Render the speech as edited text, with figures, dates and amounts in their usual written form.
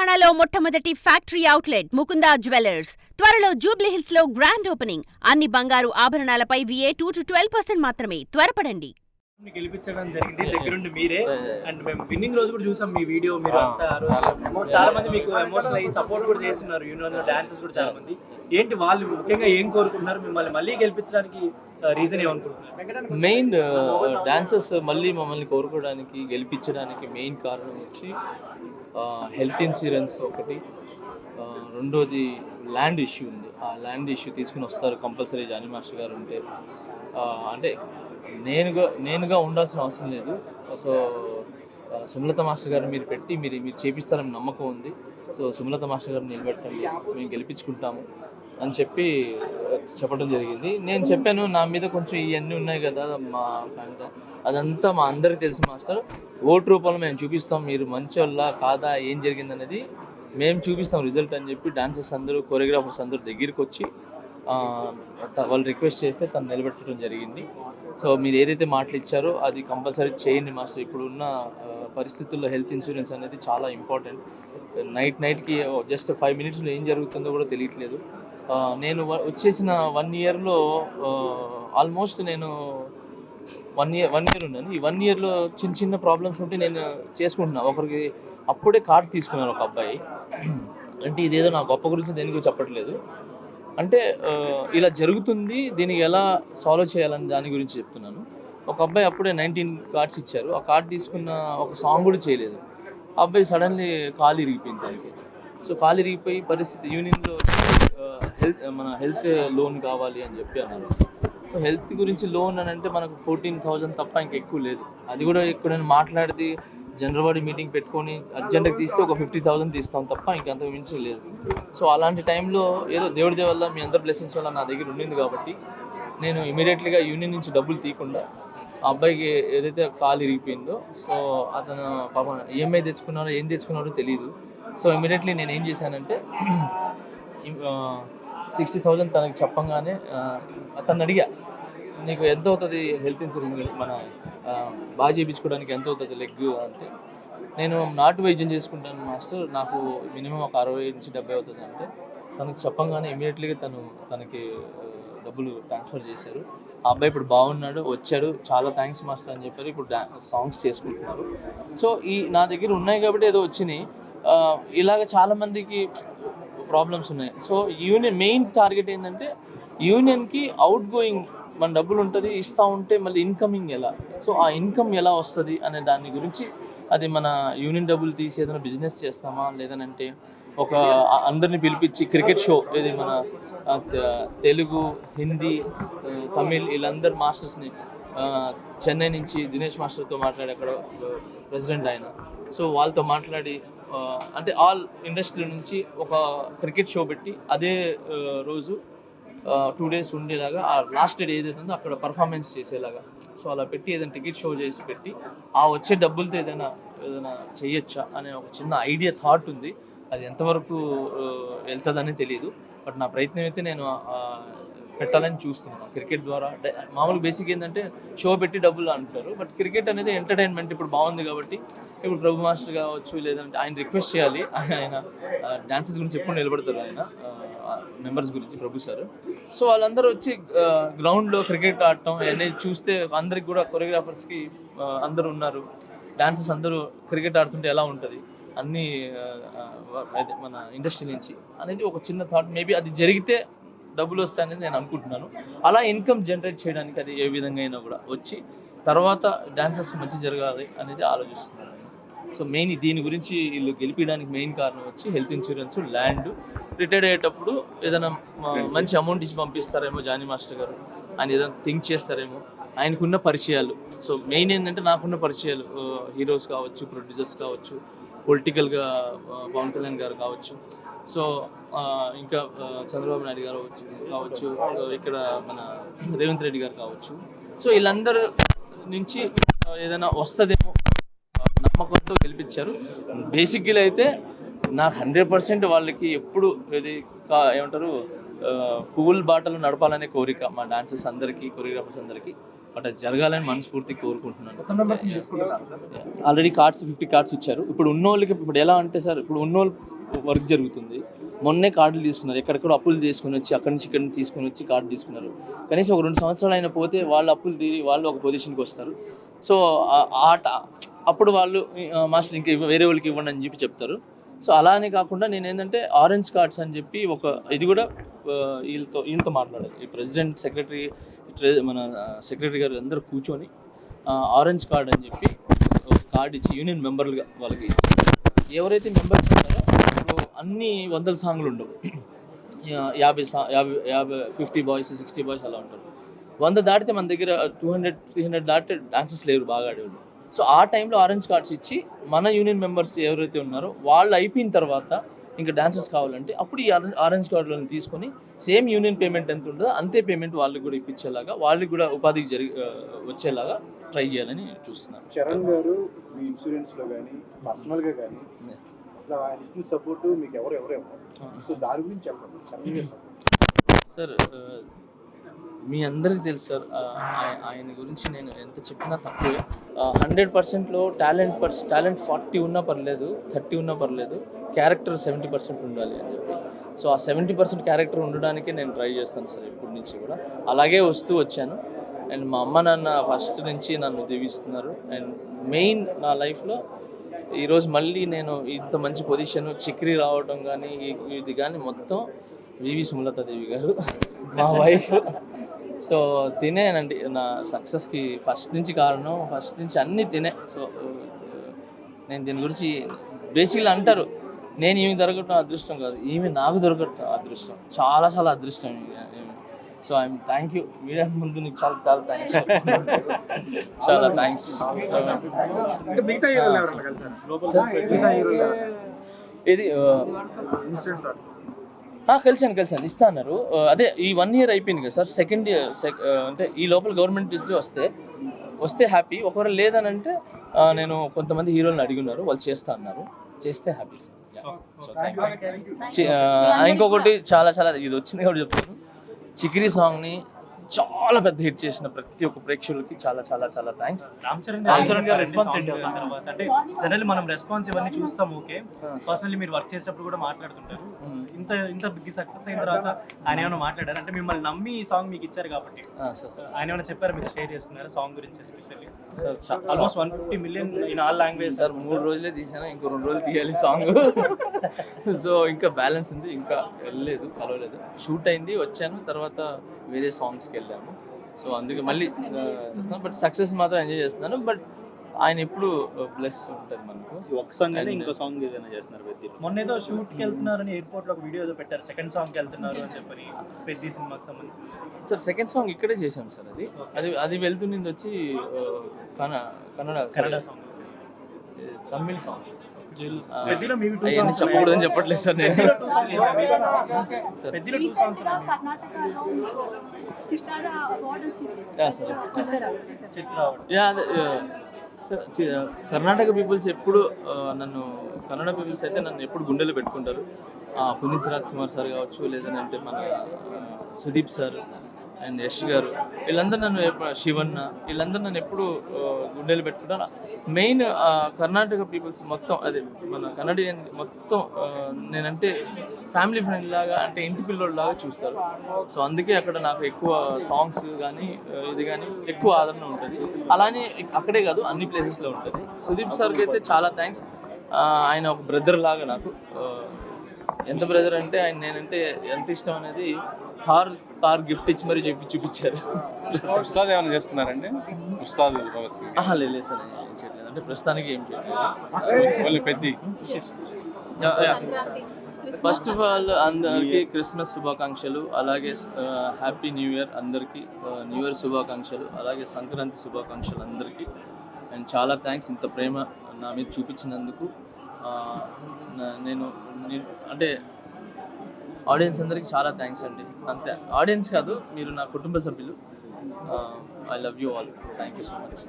తెలంగాణలో మొట్టమొదటి factory outlet Mukunda jewellers త్వరలో జూబ్లీహిల్స్ లో గ్రాండ్ ఓపెనింగ్. అన్ని బంగారు ఆభరణాలపై VA 2 to 12% మాత్రమే. త్వరపడండి. గెలిపించడం జరిగింది దగ్గరుండి మీరే. అండ్ మేము విన్నింగ్ రోజు కూడా చూసాం మీ వీడియో. మీరు అంతా చాలా మంది మీకు ఎమోషనల్ అయ్యి సపోర్ట్ కూడా చేస్తున్నారు. యూనియన్ డాన్సర్స్ కూడా చాలా మంది. ఏంటి వాళ్ళు ముఖ్యంగా ఏం కోరుకుంటున్నారు? మిమ్మల్ని మళ్ళీ గెలిపించడానికి రీజన్ ఏమనుకుంటున్నారు? మెయిన్ డాన్సర్స్ మళ్ళీ మమ్మల్ని కోరుకోవడానికి గెలిపించడానికి మెయిన్ కారణం వచ్చి హెల్త్ ఇన్సూరెన్స్ ఒకటి, రెండోది ల్యాండ్ ఇష్యూ ఉంది. ఆ ల్యాండ్ ఇష్యూ తీసుకుని వస్తారు కంపల్సరీ. జానీ మాస్టర్ గారు ఉంటే అంటే నేనుగా ఉండాల్సిన అవసరం లేదు. సో సుమలత మాస్టర్ గారు మీరు పెట్టి మీరు చేపిస్తారని నమ్మకం ఉంది. సో సుమలత మాస్టర్ గారిని నిలబెట్టండి, మేము గెలిపించుకుంటాము అని చెప్పడం జరిగింది. నేను చెప్పాను, నా మీద కొంచెం ఇవన్నీ ఉన్నాయి కదా మా ఫ్యామిలీ, అదంతా మా అందరికీ తెలుసు మాస్టర్. ఓటు రూపంలో మేము చూపిస్తాం, మీరు మంచోళ్ళ కాదా ఏం జరిగిందనేది మేము చూపిస్తాం రిజల్ట్ అని చెప్పి డాన్సర్స్ అందరూ, కొరియోగ్రాఫర్స్ అందరూ దగ్గరికి వచ్చి వాళ్ళు రిక్వెస్ట్ చేస్తే తను నిలబెట్టడం జరిగింది. సో మీరు ఏదైతే మాటలు ఇచ్చారో అది కంపల్సరీ చేయండి మాస్టర్. ఇప్పుడున్న పరిస్థితుల్లో హెల్త్ ఇన్సూరెన్స్ అనేది చాలా ఇంపార్టెంట్. నైట్కి జస్ట్ 5 minutesలో ఏం జరుగుతుందో కూడా తెలియట్లేదు. నేను వచ్చేసిన 1 yearలో ఆల్మోస్ట్ నేను 1 year ఉన్నాను. ఈ 1 yearలో చిన్న ప్రాబ్లమ్స్ ఉంటే నేను చేసుకుంటున్నాను. ఒకరికి అప్పుడే కార్డు తీసుకున్నాను ఒక అబ్బాయి. అంటే ఇదేదో నా గొప్ప గురించి దేనికి చెప్పట్లేదు, అంటే ఇలా జరుగుతుంది, దీనికి ఎలా సాల్వ్ చేయాలని దాని గురించి చెప్తున్నాను. ఒక అబ్బాయి అప్పుడే 19 cards ఇచ్చారు. ఆ కార్డు తీసుకున్న ఒక సాంగ్ కూడా చేయలేదు. ఆ అబ్బాయి సడన్లీ కాలు ఇరిగిపోయింది దానికి. సో కాలు ఇరిగిపోయి పరిస్థితి యూనియన్లో మన హెల్త్ లోన్ కావాలి అని చెప్పి అన్నారు. సో హెల్త్ గురించి లోన్ అని అంటే మనకు 14,000 తప్ప ఇంకా ఎక్కువ లేదు. అది కూడా ఎక్కువ నేను మాట్లాడితే జనరల్ బాడీ మీటింగ్ పెట్టుకొని అర్జెంట్గా తీస్తే ఒక 50,000 తీస్తాం తప్ప ఇంకంతకు మించి లేదు. సో అలాంటి టైంలో ఏదో దేవుడి వల్ల మీ అందరి బ్లెస్సింగ్స్ వల్ల నా దగ్గర ఉండింది కాబట్టి నేను ఇమీడియట్లీగా యూనియన్ నుంచి డబ్బులు తీయకుండా ఆ అబ్బాయికి ఏదైతే కాలు ఇరిగిపోయిందో, సో అతను పాపం EMI తెచ్చుకున్నారో ఏం తెచ్చుకున్నారో తెలియదు. సో ఇమీడియట్లీ నేను ఏం చేశానంటే 60,000 తనకి చెప్పంగానే అతను అడిగా, నీకు ఎంత అవుతుంది హెల్త్ ఇన్సూరెన్స్ మన బాగా చేయించుకోవడానికి ఎంత అవుతుంది లెగ్ అంటే, నేను నాటు వైద్యం చేసుకుంటాను మాస్టర్, నాకు మినిమం ఒక 60 నుంచి 70 అవుతుంది అంటే, తనకు చెప్పంగానే ఇమీడియట్లీగా తనకి డబ్బులు ట్రాన్స్ఫర్ చేశారు. ఆ అబ్బాయి ఇప్పుడు బాగున్నాడు, వచ్చాడు, చాలా థ్యాంక్స్ మాస్టర్ అని చెప్పారు. ఇప్పుడు సాంగ్స్ చేసుకుంటున్నారు. సో నా దగ్గర ఉన్నాయి కాబట్టి ఏదో వచ్చినాయి. ఇలాగ చాలామందికి ప్రాబ్లమ్స్ ఉన్నాయి. సో యూనియన్ మెయిన్ టార్గెట్ ఏంటంటే యూనియన్కి అవుట్ గోయింగ్ మన డబ్బులు ఉంటుంది, ఇస్తూ ఉంటే మళ్ళీ ఇన్కమింగ్ ఎలా, సో ఆ ఇన్కమ్ ఎలా వస్తుంది అనే దాని గురించి, అది మన యూనియన్ డబ్బులు తీసి ఏదైనా బిజినెస్ చేస్తామా, లేదనంటే ఒక అందరిని పిలిపించి క్రికెట్ షో, ఇది మన తెలుగు, హిందీ, తమిళ్ వీళ్ళందరు మాస్టర్స్ని చెన్నై నుంచి దినేష్ మాస్టర్తో మాట్లాడి, అక్కడ ప్రెసిడెంట్ ఆయన, సో వాళ్ళతో మాట్లాడి అంటే ఆల్ ఇండస్ట్రీ నుంచి ఒక క్రికెట్ షో పెట్టి అదే రోజు 2 days ఉండేలాగా, ఆ లాస్ట్ డే ఏదైతే ఉందో అక్కడ పర్ఫార్మెన్స్ చేసేలాగా, సో అలా పెట్టి ఏదైనా టికెట్ షో చేసి పెట్టి ఆ వచ్చే డబ్బులతో ఏదైనా చేయొచ్చా అనే ఒక చిన్న ఐడియా, థాట్ ఉంది. అది ఎంతవరకు వెళ్తుందని తెలియదు, బట్ నా ప్రయత్నం అయితే నేను పెట్టాలని చూస్తున్నాను. క్రికెట్ ద్వారా మామూలు బేసిక్ ఏంటంటే షో పెట్టి డబ్బులు అంటారు, బట్ క్రికెట్ అనేది ఎంటర్టైన్మెంట్ ఇప్పుడు బాగుంది కాబట్టి, ఇప్పుడు ప్రభు మాస్టర్ కావచ్చు, లేదంటే ఆయన రిక్వెస్ట్ చేయాలి. ఆయన డాన్సెస్ గురించి ఎప్పుడు నిలబడతారు, ఆయన మెంబర్స్ గురించి ప్రభు సార్. సో వాళ్ళందరూ వచ్చి గ్రౌండ్లో క్రికెట్ ఆడటం అనేది చూస్తే అందరికి కూడా, కొరియోగ్రాఫర్స్కి అందరూ ఉన్నారు, డాన్సర్స్ అందరూ క్రికెట్ ఆడుతుంటే ఎలా ఉంటుంది అన్నీ మన ఇండస్ట్రీ నుంచి అనేది ఒక చిన్న థాట్. మేబీ అది జరిగితే డబ్బులు వస్తాయనేది నేను అనుకుంటున్నాను. అలా ఇన్కమ్ జనరేట్ చేయడానికి అది ఏ విధంగా అయినా కూడా వచ్చి తర్వాత డాన్సర్స్ మంచి జరగాలి అనేది ఆలోచిస్తున్నాను. సో మెయిన్ దీని గురించి వీళ్ళు గెలిపించడానికి మెయిన్ కారణం వచ్చి హెల్త్ ఇన్సూరెన్స్, ల్యాండ్. రిటైర్డ్ అయ్యేటప్పుడు ఏదైనా మంచి అమౌంట్ ఇచ్చి పంపిస్తారేమో జానీ మాస్టర్ గారు, ఆయన ఏదైనా థింక్ చేస్తారేమో, ఆయనకున్న పరిచయాలు. సో మెయిన్ ఏంటంటే నాకున్న పరిచయాలు, హీరోస్ కావచ్చు, ప్రొడ్యూసర్స్ కావచ్చు, పొలిటికల్గా పవన్ కళ్యాణ్ గారు కావచ్చు, సో ఇంకా చంద్రబాబు నాయుడు గారు కావచ్చు, ఇక్కడ మన రేవంత్ రెడ్డి గారు కావచ్చు. సో వీళ్ళందరూ నుంచి ఏదైనా వస్తుందేమో నమ్మకంతో గెలిపించారు. బేసిక్గా అయితే నాకు 100% వాళ్ళకి ఎప్పుడు ఇది ఏమంటారు పువ్వుల బాటలు నడపాలనే కోరిక మా డాన్సర్స్ అందరికీ, కొరియోగ్రాఫర్స్ అందరికీ. బట్ అది జరగాలని మనస్ఫూర్తిగా కోరుకుంటున్నాను. ఆల్రెడీ 50 cards ఇచ్చారు. ఇప్పుడు ఉన్నోళ్ళకి ఇప్పుడు ఎలా అంటే సార్, ఇప్పుడు ఉన్నోళ్ళు వర్క్ జరుగుతుంది. మొన్నే కార్డులు తీసుకున్నారు, ఎక్కడెక్కడ అప్పులు తీసుకుని వచ్చి అక్కడి నుంచి ఇక్కడ తీసుకుని వచ్చి కార్డు తీసుకున్నారు. కనీసం ఒక 2 సంవత్సరాలు అయినా పోతే వాళ్ళు అప్పులు తీరి వాళ్ళు ఒక పొజిషన్కి వస్తారు. సో అప్పుడు వాళ్ళు మాస్టర్ ఇంకా వేరే వాళ్ళకి ఇవ్వండి అని చెప్పి చెప్తారు. సో అలానే కాకుండా నేను ఏంటంటే ఆరెంజ్ కార్డ్స్ అని చెప్పి ఇది కూడా వీళ్ళతో మాట్లాడాలి. ఈ ప్రెసిడెంట్ మన సెక్రటరీ గారు అందరూ కూర్చొని ఆరెంజ్ కార్డ్ అని చెప్పి ఒక కార్డ్ ఇచ్చి యూనియన్ మెంబర్లుగా వాళ్ళకి ఇచ్చి, ఎవరైతే మెంబర్స్ ఉంటారో ఇప్పుడు అన్ని 100 సాంగ్లు ఉండవు, 50 బాయ్స్ 60 బాయ్స్ అలా ఉంటారు. 100 దాటితే మన దగ్గర 200-300 దాటితే డాన్సెస్ లేరు బాగా ఆడేవాళ్ళు. సో ఆ టైంలో ఆరెంజ్ కార్డ్స్ ఇచ్చి మన యూనియన్ మెంబర్స్ ఎవరైతే ఉన్నారో వాళ్ళు అయిపోయిన తర్వాత ఇంకా డాన్సెస్ కావాలంటే అప్పుడు ఈ ఆరెంజ్ కార్డులను తీసుకొని సేమ్ యూనియన్ పేమెంట్ ఎంత ఉంటుందో అంతే పేమెంట్ వాళ్ళకి కూడా ఇప్పించేలాగా, వాళ్ళకి కూడా ఉపాధికి వచ్చేలాగా ట్రై చేయాలని చూస్తున్నాను. చరణ్ గారు మీ ఇన్సూరెన్స్లో కానీ పర్సనల్గా కానీ అసలు ఆయన ఇచ్చిన సపోర్టు మీకు ఎవరేమో సో దాని గురించి చెప్పండి. చరణ్ గారు సార్ మీ అందరికీ తెలుసు సార్, ఆయన గురించి నేను ఎంత చెప్పినా తక్కువే. 100%లో టాలెంట్ 40 ఉన్నా పర్లేదు, 30 ఉన్నా పర్లేదు, క్యారెక్టర్ 70% ఉండాలి అని చెప్పి. సో ఆ 70% క్యారెక్టర్ ఉండడానికే నేను ట్రై చేస్తాను సార్ ఇప్పటి నుంచి కూడా. అలాగే వచ్చాను. అండ్ మా అమ్మ నాన్న ఫస్ట్ నుంచి నన్ను దీవిస్తున్నారు. అండ్ మెయిన్ నా లైఫ్లో ఈరోజు మళ్ళీ నేను ఇంత మంచి పొజిషన్ చిక్రీ రావడం కానీ ఇది కానీ మొత్తం వివి సుమలతాదేవి గారు మా వైఫ్. సో తినేనండి నా సక్సెస్కి ఫస్ట్ నుంచి కారణం, ఫస్ట్ నుంచి అన్నీ తినే. సో నేను దీని గురించి బేసిక్గా అంటారు, నేను ఈమె దొరకటం అదృష్టం కాదు, ఈమె నాకు దొరకటం అదృష్టం, చాలా చాలా అదృష్టం. So I'm thank you. Media ముందు నీకు చాలా చాలా థ్యాంక్స్, చాలా థ్యాంక్స్. ఇది కలిసాను ఇస్తా అన్నారు. అదే ఈ 1 year అయిపోయింది కదా సార్, సెకండ్ ఇయర్ అంటే ఈ లోపల గవర్నమెంట్ ఇస్తే వస్తే హ్యాపీ. ఒకవేళ లేదని అంటే నేను కొంతమంది హీరోలను అడిగి ఉన్నారు, వాళ్ళు చేస్తా అన్నారు, చేస్తే happy sir. So thank you. ఇంకొకటి చాలా చాలా ఇది వచ్చింది కాబట్టి చెప్తాను, చిక్రీ సాంగ్ని చాలా పెద్ద హిట్ చేసిన ప్రతి ఒక్క ప్రేక్షకులకి చాలా చాలా చాలా థ్యాంక్స్. రామ్ చరణ్ గారు రెస్పాన్స్ ఏంటి తర్వాత? అంటే జనరల్లీ మనం రెస్పాన్స్ ఇవన్నీ చూస్తాం, ఓకే. పర్సనల్లీ మీరు వర్క్ చేసేటప్పుడు కూడా మాట్లాడుతుంటారు. ఇంత బిగ్ సక్సెస్ అయిన తర్వాత ఆయన ఏమైనా మాట్లాడారు అంటే మిమ్మల్ని నమ్మి ఈ సాంగ్ మీకు ఇచ్చారు కాబట్టి ఆయన ఏమైనా చెప్పారు, మీరు షేర్ చేసుకున్నారు సాంగ్ గురించి? Especially almost 150 million in all language sir. 3 రోజులే తీసాను, ఇంకో 2 రోజులు తీయాలి సాంగ్. సో ఇంకా బ్యాలెన్స్ ఉంది, ఇంకా వెళ్ళలేదు, కలవలేదు. షూట్ అయింది, వచ్చాను, తర్వాత వేరే సాంగ్స్కి వెళ్ళాము. సో అందుకే మళ్ళీ బట్ సక్సెస్ మాత్రం ఎంజాయ్ చేస్తున్నాను. బట్ ఆయన ఎప్పుడు బ్లెస్ ఉంటుంది మనకు. ఒక సాంగ్ అయితే ఇంకో సాంగ్ ఏదైనా చేస్తున్నారు. మొన్న ఏదో షూట్కి వెళ్తున్నారని ఎయిర్పోర్ట్లో ఒక వీడియో ఏదో పెట్టారు, సెకండ్ సాంగ్కి వెళ్తున్నారు అని చెప్పని, పెద్ద సినిమాకి సంబంధించి. సార్ సెకండ్ సాంగ్ ఇక్కడే చేశాం సార్. అది వెళ్తున్నది వచ్చి కన్నడ సాంగ్, తమిళ్ సాంగ్. అవన్నీ చెప్పకూడదని చెప్పట్లేదు సార్ నేను. కర్ణాటక పీపుల్స్ ఎప్పుడు కన్నడ పీపుల్స్ అయితే నన్ను ఎప్పుడు గుండెలో పెట్టుకుంటారు. పునీత్ రాజ్ కుమార్ సార్ కావచ్చు, లేదంటే మన సుదీప్ సార్ అండ్ యష్ గారు, వీళ్ళందరూ నన్ను శివన్న, వీళ్ళందరూ నన్ను ఎప్పుడు గుండెలు పెట్టుకుంటాను. మెయిన్ కర్ణాటక పీపుల్స్ మొత్తం, అదే మన కన్నడియన్ మొత్తం నేనంటే ఫ్యామిలీ ఫ్రెండ్ లాగా, అంటే ఇంటి పిల్లోళ్ళలాగా చూస్తారు. సో అందుకే అక్కడ నాకు ఎక్కువ సాంగ్స్ కానీ ఇది కానీ ఎక్కువ ఆదరణ ఉంటుంది. అలానే అక్కడే కాదు, అన్ని ప్లేసెస్లో ఉంటుంది. సుదీప్ సార్కి అయితే చాలా థ్యాంక్స్. ఆయన ఒక బ్రదర్ లాగా నాకు. ఎంత బ్రదర్ అంటే ఆయన నేనంటే ఎంత ఇష్టం అనేది కార్ గిఫ్ట్ ఇచ్చి మరీ చూపించారు. ఉస్తాద్ ఏమైనా చేస్తున్నారండి? ఉస్తాద్ లేదు సార్, ఏం చేయట్లేదు. అంటే ప్రస్తుతానికి ఏం చేయట్లేదు. పెద్ద ఫస్ట్ ఆఫ్ ఆల్ అందరికీ క్రిస్మస్ శుభాకాంక్షలు, అలాగే హ్యాపీ న్యూ ఇయర్ అందరికీ, న్యూ ఇయర్ శుభాకాంక్షలు, అలాగే సంక్రాంతి శుభాకాంక్షలు అందరికీ. అండ్ చాలా థ్యాంక్స్ ఇంత ప్రేమ నా మీద చూపించినందుకు. నేను అంటే ఆడియన్స్ అందరికీ చాలా థ్యాంక్స్ అండి. అంతే, ఆడియన్స్ కాదు, మీరు నా కుటుంబ సభ్యులు. I love you all. Thank you so much.